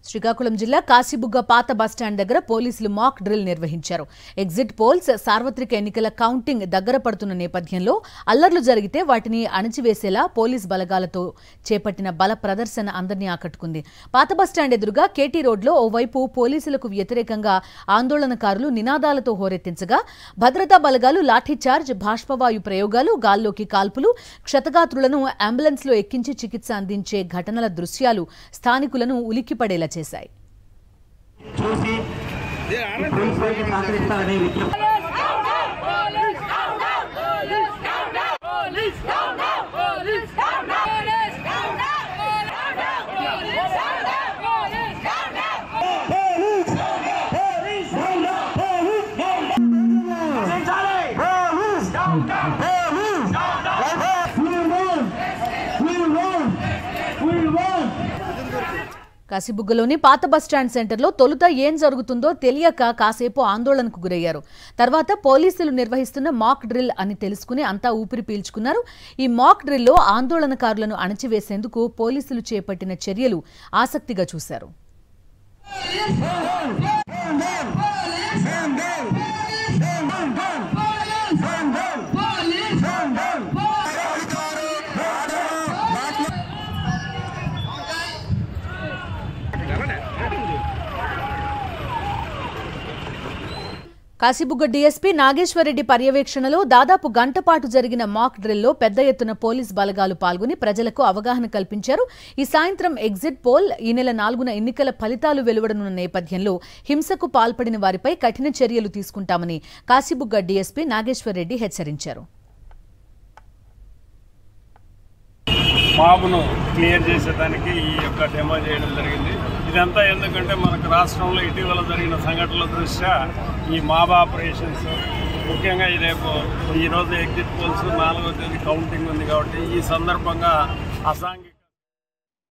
శ్రీకాకుళం జిల్లా కాశీబుగ్గ పాత బస్టాండ్ దగ్గర పోలీసులు మాక్ డ్రిల్ నిర్వహించారు. ఎగ్జిట్ పోల్స్, సార్వత్రిక ఎన్నికల కౌంటింగ్ దగ్గర పడుతున్న నేపథ్యంలో అల్లర్లు జరిగితే వాటిని అణచివేసేలా పోలీస్ బలగాలతో చేపట్టిన బల ప్రదర్శన అందరినీ ఆకట్టుకుంది. పాత బస్టాండ్ ఎదురుగా కేటీ రోడ్లో ఓవైపు పోలీసులకు వ్యతిరేకంగా ఆందోళనకారులు నినాదాలతో హోరెత్తించగా భద్రతా బలగాలు లాఠీచార్జ్, బాష్పవాయు ప్రయోగాలు, గాల్లోకి కాల్పులు, క్షతగాత్రులను అంబులెన్స్లో ఎక్కించి చికిత్స అందించే ఘటనల దృశ్యాలు స్థానికులను ఉలిక్కిపడేలా చేశాయి. కాశీబుగ్గలోని పాత బస్టాండ్ సెంటర్లో తొలుత ఏం జరుగుతుందో తెలియక కాసేపు ఆందోళనకు గురయ్యారు. తర్వాత పోలీసులు నిర్వహిస్తున్న మాక్ డ్రిల్ అని తెలుసుకుని అంతా ఊపిరి పీల్చుకున్నారు. ఈ మాక్ డ్రిల్లో ఆందోళనకారులను అణచివేసేందుకు పోలీసులు చేపట్టిన చర్యలు ఆసక్తిగా చూశారు. కాశీబుగ్గ డీఎస్పీ నాగేశ్వరరెడ్డి పర్యవేక్షణలో దాదాపు గంట పాటు జరిగిన మాక్ డ్రిల్లో పెద్ద ఎత్తున పోలీస్ బలగాలు పాల్గొని ప్రజలకు అవగాహన కల్పించారు. ఈ సాయంత్రం ఎగ్జిట్ పోల్, ఈ నెల 4న ఎన్నికల ఫలితాలు వెలువడనున్న నేపథ్యంలో హింసకు పాల్పడిన వారిపై కఠిన చర్యలు తీసుకుంటామని కాశీబుగ్గ డీఎస్పీ నాగేశ్వరరెడ్డి హెచ్చరించారు. మాబును క్లియర్ చేసేదానికి ఈ యొక్క డెమో చేయడం జరిగింది. ఇదంతా ఎందుకంటే మనకు రాష్ట్రంలో ఇటీవల జరిగిన సంఘటనల దృష్ట్యా ఈ మాబ్ ఆపరేషన్స్, ముఖ్యంగా ఈరోజు ఎగ్జిట్ పోల్స్ 4వ తేదీ కౌంటింగ్ ఉంది కాబట్టి ఈ సందర్భంగా అసాంఘిక